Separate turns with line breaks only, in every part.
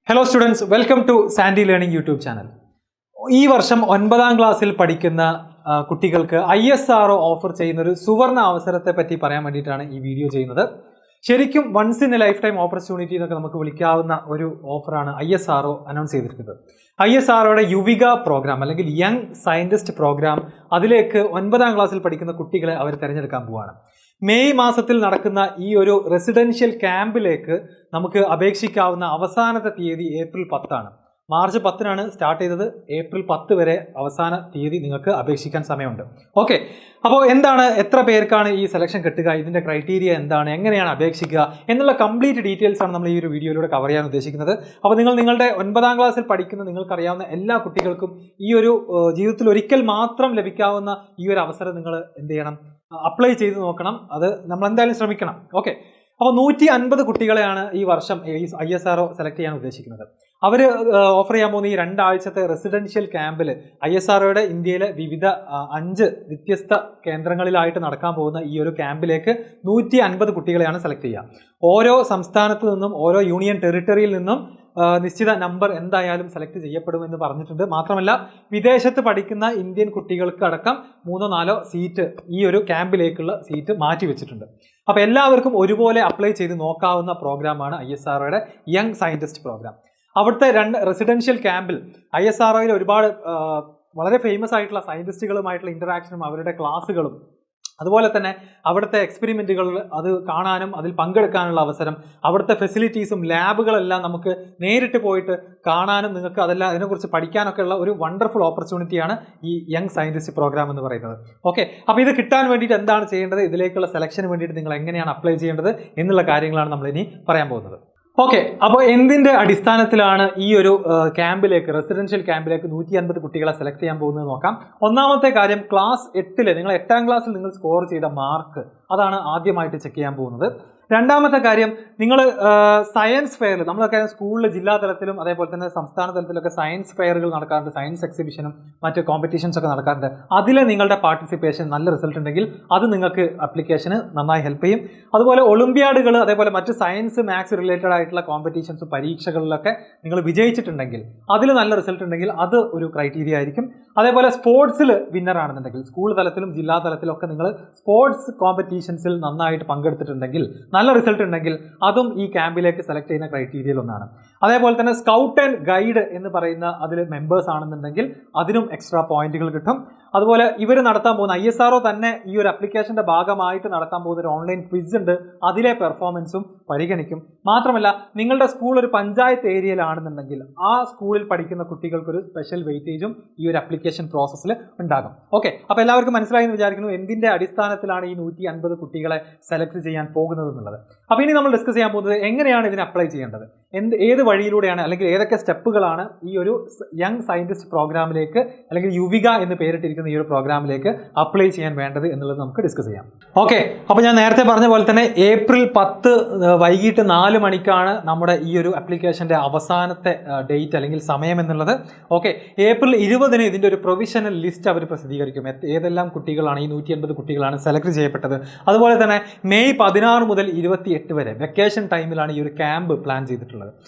Hello students, welcome to XandY Learning YouTube channel. ഈ വർഷം 9ാം ക്ലാസ്സിൽ പഠിക്കുന്ന കുട്ടികൾക്ക് ISRO ഓഫർ ചെയ്യുന്ന ഒരു സുവർണ അവസരത്തെ പറ്റി പറയാൻ വേണ്ടിയിട്ടാണ് ഈ വീഡിയോ ചെയ്യുന്നത്. ശരിക്കും once in a lifetime opportunity എന്നൊക്കെ നമുക്ക് വിളിക്കാവുന്ന ഒരു ഓഫറാണ് ISRO അനൗൺസ് ചെയ്തിരിക്കുന്നത്. ISROയുടെ യുവിക പ്രോഗ്രാം അല്ലെങ്കിൽ യങ് സയന്റിസ്റ്റ് പ്രോഗ്രാം, അതിലേക്ക് 9ാം ക്ലാസ്സിൽ പഠിക്കുന്ന കുട്ടികളെ അവർ തിരഞ്ഞെടുക്കാൻ പോവുകയാണ്. മെയ് മാസത്തിൽ നടക്കുന്ന ഈ ഒരു റെസിഡൻഷ്യൽ ക്യാമ്പിലേക്ക് നമുക്ക് അപേക്ഷിക്കാവുന്ന അവസാനത്തെ തീയതി ഏപ്രിൽ 10 ആണ്. മാർച്ച് 10 സ്റ്റാർട്ട് ചെയ്തത്. ഏപ്രിൽ 10 വരെ അവസാന തീയതി നിങ്ങൾക്ക് അപേക്ഷിക്കാൻ സമയമുണ്ട്. ഓക്കെ, അപ്പോൾ എന്താണ്, എത്ര പേർക്കാണ് ഈ സെലക്ഷൻ കിട്ടുക, ഇതിൻ്റെ ക്രൈറ്റീരിയ എന്താണ്, എങ്ങനെയാണ് അപേക്ഷിക്കുക എന്നുള്ള കംപ്ലീറ്റ് ഡീറ്റെയിൽസ് ആണ് നമ്മൾ ഈ ഒരു വീഡിയോയിലൂടെ കവർ ചെയ്യാൻ ഉദ്ദേശിക്കുന്നത്. അപ്പോൾ നിങ്ങളുടെ 9ാം ക്ലാസ്സിൽ പഠിക്കുന്ന നിങ്ങൾക്കറിയാവുന്ന എല്ലാ കുട്ടികൾക്കും ഈ ഒരു ജീവിതത്തിൽ ഒരിക്കൽ മാത്രം ലഭിക്കാവുന്ന ഈ ഒരു അവസരം നിങ്ങൾ എന്ത് ചെയ്യണം, അപ്ലൈ ചെയ്ത് നോക്കണം. അത് നമ്മൾ എന്തായാലും ശ്രമിക്കണം. ഓക്കെ, അപ്പോൾ 150 കുട്ടികളെയാണ് ഈ വർഷം ISRO സെലക്ട് ചെയ്യാൻ ഉദ്ദേശിക്കുന്നത്. അവർ ഓഫർ ചെയ്യാൻ പോകുന്ന ഈ 2 ആഴ്ചത്തെ റെസിഡൻഷ്യൽ ക്യാമ്പിൽ ISROയുടെ ഇന്ത്യയിലെ വിവിധ 5 വ്യത്യസ്ത കേന്ദ്രങ്ങളിലായിട്ട് നടക്കാൻ പോകുന്ന ഈ ഒരു ക്യാമ്പിലേക്ക് 150 കുട്ടികളെയാണ് സെലക്ട് ചെയ്യുക. ഓരോ സംസ്ഥാനത്ത് നിന്നും ഓരോ യൂണിയൻ ടെറിട്ടറിയിൽ നിന്നും നിശ്ചിത നമ്പർ എന്തായാലും സെലക്ട് ചെയ്യപ്പെടുമെന്ന് പറഞ്ഞിട്ടുണ്ട്. മാത്രമല്ല, വിദേശത്ത് പഠിക്കുന്ന ഇന്ത്യൻ കുട്ടികൾക്ക് അടക്കം 3-4 സീറ്റ് ഈ ഒരു ക്യാമ്പിലേക്കുള്ള സീറ്റ് മാറ്റി വെച്ചിട്ടുണ്ട്. അപ്പോൾ എല്ലാവർക്കും ഒരുപോലെ അപ്ലൈ ചെയ്ത് നോക്കാവുന്ന പ്രോഗ്രാമാണ് ISROയുടെ യങ് സയന്റിസ്റ്റ് പ്രോഗ്രാം. അവിടുത്തെ 2 റെസിഡൻഷ്യൽ ക്യാമ്പിൽ ISROയിൽ ഒരുപാട് വളരെ ഫേമസ് ആയിട്ടുള്ള സയന്റിസ്റ്റുകളുമായിട്ടുള്ള ഇന്ററാക്ഷനും അവരുടെ ക്ലാസ്സുകളും അതുപോലെ തന്നെ അവിടുത്തെ എക്സ്പെരിമെൻറ്റുകൾ അത് കാണാനും അതിൽ പങ്കെടുക്കാനുള്ള അവസരം, അവിടുത്തെ ഫെസിലിറ്റീസും ലാബുകളെല്ലാം നമുക്ക് നേരിട്ട് പോയിട്ട് കാണാനും നിങ്ങൾക്ക് അതെല്ലാം അതിനെക്കുറിച്ച് പഠിക്കാനൊക്കെ ഉള്ള ഒരു വണ്ടർഫുൾ ഓപ്പർച്യൂണിറ്റിയാണ് ഈ യങ് സയന്റിസ്റ്റ് പ്രോഗ്രാം എന്ന് പറയുന്നത്. ഓക്കെ, അപ്പോൾ ഇത് കിട്ടാൻ വേണ്ടിയിട്ട് എന്താണ് ചെയ്യേണ്ടത്, ഇതിലേക്കുള്ള സെലക്ഷന് വേണ്ടിയിട്ട് നിങ്ങൾ എങ്ങനെയാണ് അപ്ലൈ ചെയ്യേണ്ടത് എന്നുള്ള കാര്യങ്ങളാണ് നമ്മൾ ഇനി പറയാൻ പോകുന്നത്. ഓക്കെ, അപ്പോൾ എന്തിൻ്റെ അടിസ്ഥാനത്തിലാണ് ഈ ഒരു ക്യാമ്പിലേക്ക്, റെസിഡൻഷ്യൽ ക്യാമ്പിലേക്ക് 150 കുട്ടികളെ സെലക്ട് ചെയ്യാൻ പോകുന്നത് നോക്കാം. ഒന്നാമത്തെ കാര്യം, ക്ലാസ് 8 നിങ്ങൾ 8ാം ക്ലാസ്സിൽ നിങ്ങൾ സ്കോർ ചെയ്ത മാർക്ക്, അതാണ് ആദ്യമായിട്ട് ചെക്ക് ചെയ്യാൻ പോകുന്നത്. രണ്ടാമത്തെ കാര്യം, നിങ്ങൾ സയൻസ് ഫെയർ, നമ്മളൊക്കെ സ്കൂളിൽ ജില്ലാ തലത്തിലും അതേപോലെ തന്നെ സംസ്ഥാന തലത്തിലൊക്കെ സയൻസ് ഫെയറുകൾ നടക്കാറുണ്ട്, സയൻസ് എക്സിബിഷനും മറ്റ് കോമ്പറ്റീഷൻസ് ഒക്കെ നടക്കാറുണ്ട്. അതിൽ നിങ്ങളുടെ പാർട്ടിസിപ്പേഷൻ നല്ല റിസൾട്ട് ഉണ്ടെങ്കിൽ അത് നിങ്ങൾക്ക് അപ്ലിക്കേഷന് നന്നായി ഹെൽപ്പ് ചെയ്യും. അതുപോലെ ഒളിമ്പ്യാഡുകൾ, അതേപോലെ മറ്റ് സയൻസ് മാത്സ് റിലേറ്റഡ് ആയിട്ടുള്ള കോമ്പറ്റീഷൻസും പരീക്ഷകളിലൊക്കെ നിങ്ങൾ വിജയിച്ചിട്ടുണ്ടെങ്കിൽ, അതിൽ നല്ല റിസൾട്ട് ഉണ്ടെങ്കിൽ അത് ഒരു ക്രൈറ്റീരിയ ആയിരിക്കും. അതേപോലെ സ്പോർട്സിൽ വിന്നർ ആണെന്നുണ്ടെങ്കിൽ, സ്കൂൾ തലത്തിലും ജില്ലാ തലത്തിലൊക്കെ നിങ്ങൾ സ്പോർട്സ് കോമ്പറ്റീഷൻസിൽ നന്നായിട്ട് പങ്കെടുത്തിട്ടുണ്ടെങ്കിൽ, നല്ല റിസൾട്ട് ഉണ്ടെങ്കിൽ അതും ഈ ക്യാമ്പിലേക്ക് സെലക്ട് ചെയ്യുന്ന ക്രൈറ്റീരിയയിൽ ഒന്നാണ്. അതേപോലെ തന്നെ സ്കൗട്ട് ആൻഡ് ഗൈഡ് എന്ന് പറയുന്ന അതിൽ മെമ്പേഴ്സ് ആണെന്നുണ്ടെങ്കിൽ അതിനും എക്സ്ട്രാ പോയിന്റുകൾ കിട്ടും. അതുപോലെ ഇവർ നടത്താൻ പോകുന്ന ISRO തന്നെ ഈ ഒരു അപ്ലിക്കേഷന്റെ ഭാഗമായിട്ട് നടത്താൻ പോകുന്ന ഒരു ഓൺലൈൻ ക്വിസ് ഉണ്ട്, അതിലെ പെർഫോമൻസും പരിഗണിക്കും. മാത്രമല്ല, നിങ്ങളുടെ സ്കൂൾ ഒരു പഞ്ചായത്ത് ഏരിയയിലാണെന്നുണ്ടെങ്കിൽ ആ സ്കൂളിൽ പഠിക്കുന്ന കുട്ടികൾക്കൊരു സ്പെഷ്യൽ വെയിറ്റേജും ഈ ഒരു അപ്ലിക്കേഷൻ പ്രോസസ്സിൽ ഉണ്ടാകും. ഓക്കെ, അപ്പോൾ എല്ലാവർക്കും മനസ്സിലായി എന്ന് വിചാരിക്കുന്നു എന്തിൻ്റെ അടിസ്ഥാനത്തിലാണ് ഈ 150 കുട്ടികളെ സെലക്ട് ചെയ്യാൻ പോകുന്നത് എന്നുള്ളത്. അപ്പോൾ ഇനി നമ്മൾ ഡിസ്കസ് ചെയ്യാൻ പോകുന്നത് എങ്ങനെയാണ് ഇതിന് അപ്ലൈ ചെയ്യേണ്ടത്, ഏത് വഴിയിലൂടെയാണ് അല്ലെങ്കിൽ ഏതൊക്കെ സ്റ്റെപ്പുകളാണ് ഈ ഒരു യങ് സയന്റിസ്റ്റ് പ്രോഗ്രാമിലേക്ക് അല്ലെങ്കിൽ യുവിക എന്ന് പേരിട്ടിരിക്കുന്ന ഈ ഒരു പ്രോഗ്രാമിലേക്ക് അപ്ലൈ ചെയ്യാൻ വേണ്ടത് എന്നുള്ളത് നമുക്ക് ഡിസ്കസ് ചെയ്യാം. ഓക്കെ, അപ്പോൾ ഞാൻ നേരത്തെ പറഞ്ഞ പോലെ തന്നെ ഏപ്രിൽ 10 വൈകിട്ട് 4 മണിക്കാണ് നമ്മുടെ ഈ ഒരു അപ്ലിക്കേഷൻ്റെ അവസാനത്തെ ഡേറ്റ് അല്ലെങ്കിൽ സമയം എന്നുള്ളത്. ഓക്കെ, ഏപ്രിൽ 20 ഇതിൻ്റെ ഒരു പ്രൊവിഷണൽ ലിസ്റ്റ് അവർ പ്രസിദ്ധീകരിക്കും. ഏതെല്ലാം കുട്ടികളാണ്, ഈ 150 കുട്ടികളാണ് സെലക്ട് ചെയ്യപ്പെട്ടത്. അതുപോലെ തന്നെ മെയ് 16 മുതൽ 28 വരെ വെക്കേഷൻ ടൈമിലാണ് ഈ ഒരു ക്യാമ്പ് പ്ലാൻ ചെയ്തിട്ടുള്ളത്.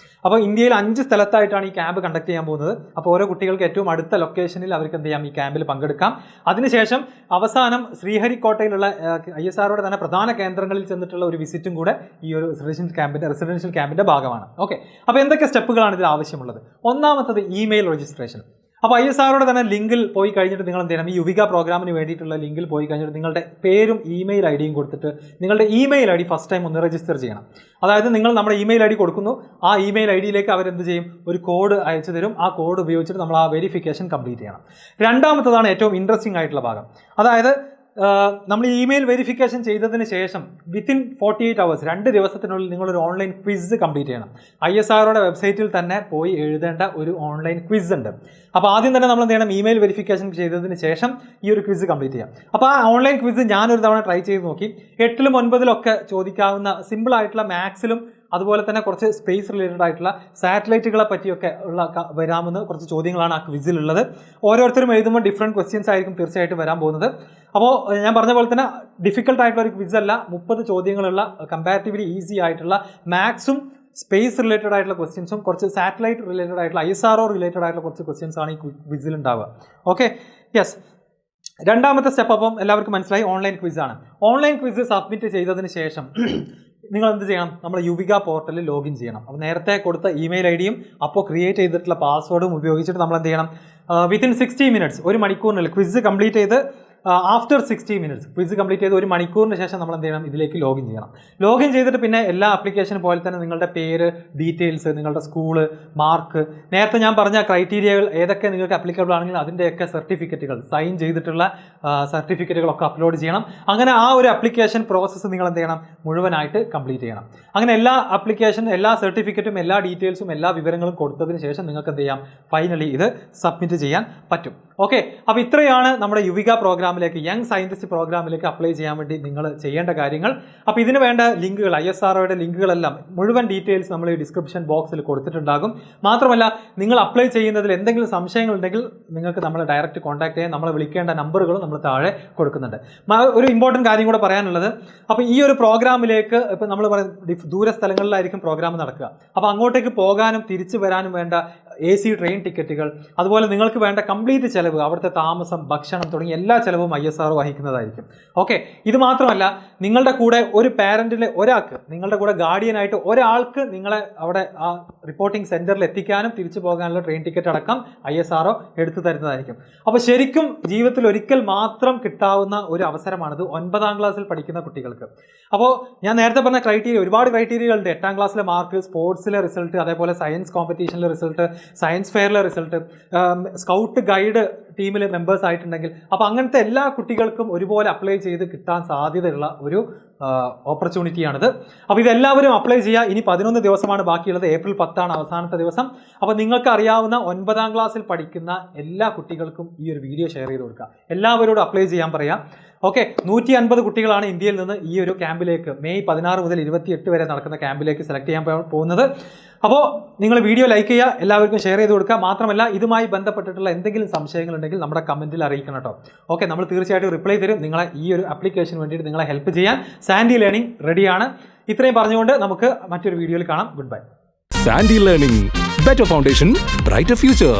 അപ്പോൾ ഇന്ത്യയിൽ 5 സ്ഥലത്തായിട്ടാണ് ഈ ക്യാമ്പ് കണ്ടക്ട് ചെയ്യാൻ പോകുന്നത്. അപ്പോൾ ഓരോ കുട്ടികൾക്ക് ഏറ്റവും അടുത്ത ലൊക്കേഷനിൽ അവർക്ക് എന്ത് ചെയ്യാം, ഈ ക്യാമ്പിൽ പങ്കെടുക്കാം. അതിനുശേഷം അവസാനം ശ്രീഹരിക്കോട്ടയിലുള്ള ISROയുടെ തന്നെ പ്രധാന കേന്ദ്രങ്ങളിൽ ചെന്നിട്ടുള്ള ഒരു വിസിറ്റും കൂടെ ഈ ഒരു റെസിഡൻഷ്യൽ ക്യാമ്പിന്റെ ഭാഗമാണ്. ഓക്കെ, അപ്പോൾ എന്തൊക്കെ സ്റ്റെപ്പുകളാണ് ഇതിൽ ആവശ്യമുള്ളത്? ഒന്നാമത്തത് ഇമെയിൽ രജിസ്ട്രേഷൻ. അപ്പോൾ ISROയുടെ തന്നെ ലിങ്കിൽ പോയി കഴിഞ്ഞിട്ട് നിങ്ങൾ എന്ത് ചെയ്യണം, ഈ യുവിക പ്രോഗ്രാമിന് വേണ്ടിയിട്ടുള്ള ലിങ്കിൽ പോയി കഴിഞ്ഞിട്ട് നിങ്ങളുടെ പേരും ഇമെയിൽ ഐഡിയും കൊടുത്തിട്ട് നിങ്ങളുടെ ഇമെയിൽ ഐഡി ഫസ്റ്റ് ടൈം ഒന്ന് രജിസ്റ്റർ ചെയ്യണം. അതായത് നിങ്ങൾ നമ്മുടെ ഇമെയിൽ ഐഡി കൊടുക്കുന്നു, ആ ഇമെയിൽ ഐഡിയിലേക്ക് അവരെന്ത് ചെയ്യും, ഒരു കോഡ് അയച്ചു തരും. ആ കോഡ് ഉപയോഗിച്ചിട്ട് നമ്മൾ ആ വെരിഫിക്കേഷൻ കംപ്ലീറ്റ് ചെയ്യണം. രണ്ടാമത്തതാണ് ഏറ്റവും ഇൻട്രസ്റ്റിംഗ് ആയിട്ടുള്ള ഭാഗം. അതായത് നമ്മൾ ഇമെയിൽ വെരിഫിക്കേഷൻ ചെയ്തതിന് ശേഷം വിത്തിൻ 48 hours 2 ദിവസത്തിനുള്ളിൽ നിങ്ങളൊരു ഓൺലൈൻ ക്വിസ് കംപ്ലീറ്റ് ചെയ്യണം. ISROയുടെ വെബ്സൈറ്റിൽ തന്നെ പോയി എഴുതേണ്ട ഒരു ഓൺലൈൻ ക്വിസ് ഉണ്ട്. അപ്പോൾ ആദ്യം തന്നെ നമ്മൾ എന്ത് ചെയ്യണം, ഇമെയിൽ വെരിഫിക്കേഷൻ ചെയ്തതിന് ശേഷം ഈ ഒരു ക്വിസ് കംപ്ലീറ്റ് ചെയ്യാം. അപ്പോൾ ആ ഓൺലൈൻ ക്വിസ് ഞാനൊരു തവണ ട്രൈ ചെയ്ത് നോക്കി. 8ലും 9ലും ചോദിക്കാവുന്ന സിമ്പിളായിട്ടുള്ള മാത്സിലും അതുപോലെ തന്നെ കുറച്ച് സ്പേസ് റിലേറ്റഡ് ആയിട്ടുള്ള സാറ്റലൈറ്റുകളെ പറ്റിയൊക്കെ ഉള്ള വരാമെന്ന് കുറച്ച് ചോദ്യങ്ങളാണ് ആ ക്വിസിലുള്ളത്. ഓരോരുത്തരും എഴുതുമ്പോൾ ഡിഫറെൻറ്റ് ക്വസ്റ്റ്യൻസ് ആയിരിക്കും തീർച്ചയായിട്ടും വരാൻ പോകുന്നത്. അപ്പോൾ ഞാൻ പറഞ്ഞ പോലെ തന്നെ ഡിഫിക്കൽട്ട് ആയിട്ടുള്ള ഒരു ക്വിസ് അല്ല, 30 ചോദ്യങ്ങളുള്ള കമ്പാരിറ്റീവ്ലി ഈസി ആയിട്ടുള്ള മാത്സും സ്പേസ് റിലേറ്റഡ് ആയിട്ടുള്ള ക്വസ്റ്റ്യൻസും കുറച്ച് സാറ്റലൈറ്റ് റിലേറ്റഡ് ആയിട്ടുള്ള ISRO റിലേറ്റഡ് ആയിട്ടുള്ള കുറച്ച് ക്വസ്റ്റ്യൻസ് ആണ് ഈ ക്വിസിൽ ഉണ്ടാവുക. Okay, yes. രണ്ടാമത്തെ സ്റ്റെപ്പ് അപ്പം എല്ലാവർക്കും മനസ്സിലായി, ഓൺലൈൻ ക്വിസാണ്. ഓൺലൈൻ ക്വിസ് സബ്മിറ്റ് ചെയ്തതിന് ശേഷം നിങ്ങൾ എന്ത് ചെയ്യണം? നമ്മൾ യുവിക പോർട്ടലിൽ ലോഗിൻ ചെയ്യണം. അപ്പോൾ നേരത്തെ കൊടുത്ത ഇമെയിൽ ID യും അപ്പോൾ ക്രിയേറ്റ് ചെയ്തിട്ടുള്ള പാസ്വേഡും ഉപയോഗിച്ചിട്ട് നമ്മൾ എന്ത് ചെയ്യണം? വിത്തിൻ 60 മിനിറ്റ്സ്, ഒരു മണിക്കൂറിനുള്ളിൽ ക്വിസ് കംപ്ലീറ്റ് ചെയ്ത് ആഫ്റ്റർ 60 മിനിറ്റ്സ് ക്വിസ് കംപ്ലീറ്റ് ചെയ്ത് ഒരു മണിക്കൂറിന് ശേഷം നമ്മൾ എന്ത് ചെയ്യണം? ഇതിലേക്ക് ലോഗിൻ ചെയ്യണം. ലോഗിൻ ചെയ്തിട്ട് പിന്നെ എല്ലാ ആപ്ലിക്കേഷൻ പോലെ തന്നെ നിങ്ങളുടെ പേര്, ഡീറ്റെയിൽസ്, നിങ്ങളുടെ സ്കൂള്, മാർക്ക്, നേരത്തെ ഞാൻ പറഞ്ഞ ക്രൈറ്റീരിയകൾ ഏതൊക്കെ നിങ്ങൾക്ക് അപ്ലിക്കബിൾ ആണെങ്കിൽ അതിൻ്റെയൊക്കെ സർട്ടിഫിക്കറ്റുകൾ, സൈൻ ചെയ്തിട്ടുള്ള സർട്ടിഫിക്കറ്റുകളൊക്കെ അപ്ലോഡ് ചെയ്യണം. അങ്ങനെ ആ ഒരു ആപ്ലിക്കേഷൻ പ്രോസസ്സ് നിങ്ങൾ എന്ത് ചെയ്യണം? മുഴുവനായിട്ട് കംപ്ലീറ്റ് ചെയ്യണം. അങ്ങനെ എല്ലാ ആപ്ലിക്കേഷനും, എല്ലാ സർട്ടിഫിക്കറ്റും, എല്ലാ ഡീറ്റെയിൽസും, എല്ലാ വിവരങ്ങളും കൊടുത്തതിന് ശേഷം നിങ്ങൾക്ക് എന്ത് ചെയ്യാം? ഫൈനലി ഇത് സബ്മിറ്റ് ചെയ്യാൻ പറ്റും. ഓക്കെ, അപ്പോൾ ഇത്രയാണ് നമ്മുടെ യുവിക പ്രോഗ്രാമിലേക്ക്, യങ് സയൻറ്റിസ്റ്റ് പ്രോഗ്രാമിലേക്ക് അപ്ലൈ ചെയ്യാൻ വേണ്ടി നിങ്ങൾ ചെയ്യേണ്ട കാര്യങ്ങൾ. അപ്പോൾ ഇതിന് വേണ്ട ലിങ്കുകൾ, ISROയുടെ ലിങ്കുകളെല്ലാം, മുഴുവൻ ഡീറ്റെയിൽസ് നമ്മൾ ഈ ഡിസ്ക്രിപ്ഷൻ ബോക്സിൽ കൊടുത്തിട്ടുണ്ടാകും. മാത്രമല്ല, നിങ്ങൾ അപ്ലൈ ചെയ്യുന്നതിൽ എന്തെങ്കിലും സംശയങ്ങളുണ്ടെങ്കിൽ നിങ്ങൾക്ക് നമ്മളെ ഡയറക്റ്റ് കോൺടാക്ട് ചെയ്യാൻ നമ്മളെ വിളിക്കേണ്ട നമ്പറുകളും നമ്മൾ താഴെ കൊടുക്കുന്നുണ്ട്. ഒരു ഇമ്പോർട്ടൻറ്റ് കാര്യം കൂടെ പറയാനുള്ളത്, അപ്പോൾ ഈ ഒരു പ്രോഗ്രാമിലേക്ക് ഇപ്പോൾ നമ്മൾ ദൂര സ്ഥലങ്ങളിലായിരിക്കും പ്രോഗ്രാം നടക്കുക. അപ്പോൾ അങ്ങോട്ടേക്ക് പോകാനും തിരിച്ചു വരാനും വേണ്ട AC ട്രെയിൻ ടിക്കറ്റുകൾ, അതുപോലെ നിങ്ങൾക്ക് വേണ്ട കംപ്ലീറ്റ് ചിലവ്, അവിടുത്തെ താമസം, ഭക്ഷണം തുടങ്ങിയ എല്ലാ ചിലവും ISRO വഹിക്കുന്നതായിരിക്കും. ഓക്കെ, ഇത് മാത്രമല്ല, നിങ്ങളുടെ കൂടെ ഒരു പാരന്റിലെ ഒരാൾക്ക്, നിങ്ങളുടെ കൂടെ ഗാർഡിയനായിട്ട് ഒരാൾക്ക് നിങ്ങളെ അവിടെ ആ റിപ്പോർട്ടിംഗ് സെന്ററിൽ എത്തിക്കാനും തിരിച്ചു പോകാനുള്ള ട്രെയിൻ ടിക്കറ്റ് അടക്കം ISRO എടുത്തു തരുന്നതായിരിക്കും. അപ്പോൾ ശരിക്കും ജീവിതത്തിൽ ഒരിക്കൽ മാത്രം കിട്ടാവുന്ന ഒരു അവസരമാണിത് 9ാം ക്ലാസ്സിൽ പഠിക്കുന്ന കുട്ടികൾക്ക്. അപ്പോൾ ഞാൻ നേരത്തെ പറഞ്ഞ ക്രൈറ്റീരിയ, ഒരുപാട് ക്രൈറ്റീരിയകളുണ്ട്. 8ാം ക്ലാസ്സിലെ മാർക്ക്, സ്പോർട്സിലെ റിസൾട്ട്, അതേപോലെ സയൻസ് കോമ്പറ്റീഷനിലെ റിസൾട്ട്, സയൻസ് ഫെയറിലെ റിസൾട്ട്, സ്കൗട്ട് ഗൈഡ് ടീമിൽ മെമ്പേഴ്സ് ആയിട്ടുണ്ടെങ്കിൽ, അപ്പോൾ അങ്ങനത്തെ എല്ലാ കുട്ടികൾക്കും ഒരുപോലെ അപ്ലൈ ചെയ്ത് കിട്ടാൻ സാധ്യതയുള്ള ഒരു ഓപ്പർച്യൂണിറ്റിയാണിത്. അപ്പോൾ ഇതെല്ലാവരും അപ്ലൈ ചെയ്യുക. ഇനി 11 ദിവസമാണ് ബാക്കിയുള്ളത്. ഏപ്രിൽ 10 അവസാനത്തെ ദിവസം. അപ്പോൾ നിങ്ങൾക്ക് അറിയാവുന്ന 9ാം ക്ലാസ്സിൽ പഠിക്കുന്ന എല്ലാ കുട്ടികൾക്കും ഈ ഒരു വീഡിയോ ഷെയർ ചെയ്ത് കൊടുക്കുക. എല്ലാവരോടും അപ്ലൈ ചെയ്യാൻ പറയാം. ഓക്കെ, 150 കുട്ടികളാണ് ഇന്ത്യയിൽ നിന്ന് ഈ ഒരു ക്യാമ്പിലേക്ക്, മെയ് 16 മുതൽ 28 വരെ നടക്കുന്ന ക്യാമ്പിലേക്ക് സെലക്ട് ചെയ്യാൻ പോകുന്നത്. അപ്പോൾ നിങ്ങൾ വീഡിയോ ലൈക്ക് ചെയ്യുക, എല്ലാവർക്കും ഷെയർ ചെയ്ത് കൊടുക്കുക. മാത്രമല്ല, ഇതുമായി ബന്ധപ്പെട്ടിട്ടുള്ള എന്തെങ്കിലും സംശയങ്ങളുണ്ടെങ്കിൽ നമ്മുടെ കമൻറ്റിൽ അറിയിക്കണം കേട്ടോ. ഓക്കെ, നമ്മൾ തീർച്ചയായിട്ടും റിപ്ലൈ തരും. നിങ്ങളെ ഈ ഒരു ആപ്ലിക്കേഷന് വേണ്ടിയിട്ട് നിങ്ങളെ ഹെൽപ്പ് ചെയ്യാൻ XandY ലേണിംഗ് റെഡിയാണ്. ഇത്രയും പറഞ്ഞുകൊണ്ട് നമുക്ക് മറ്റൊരു വീഡിയോയിൽ കാണാം. Good bye.
XandY Learning, better foundation, brighter future.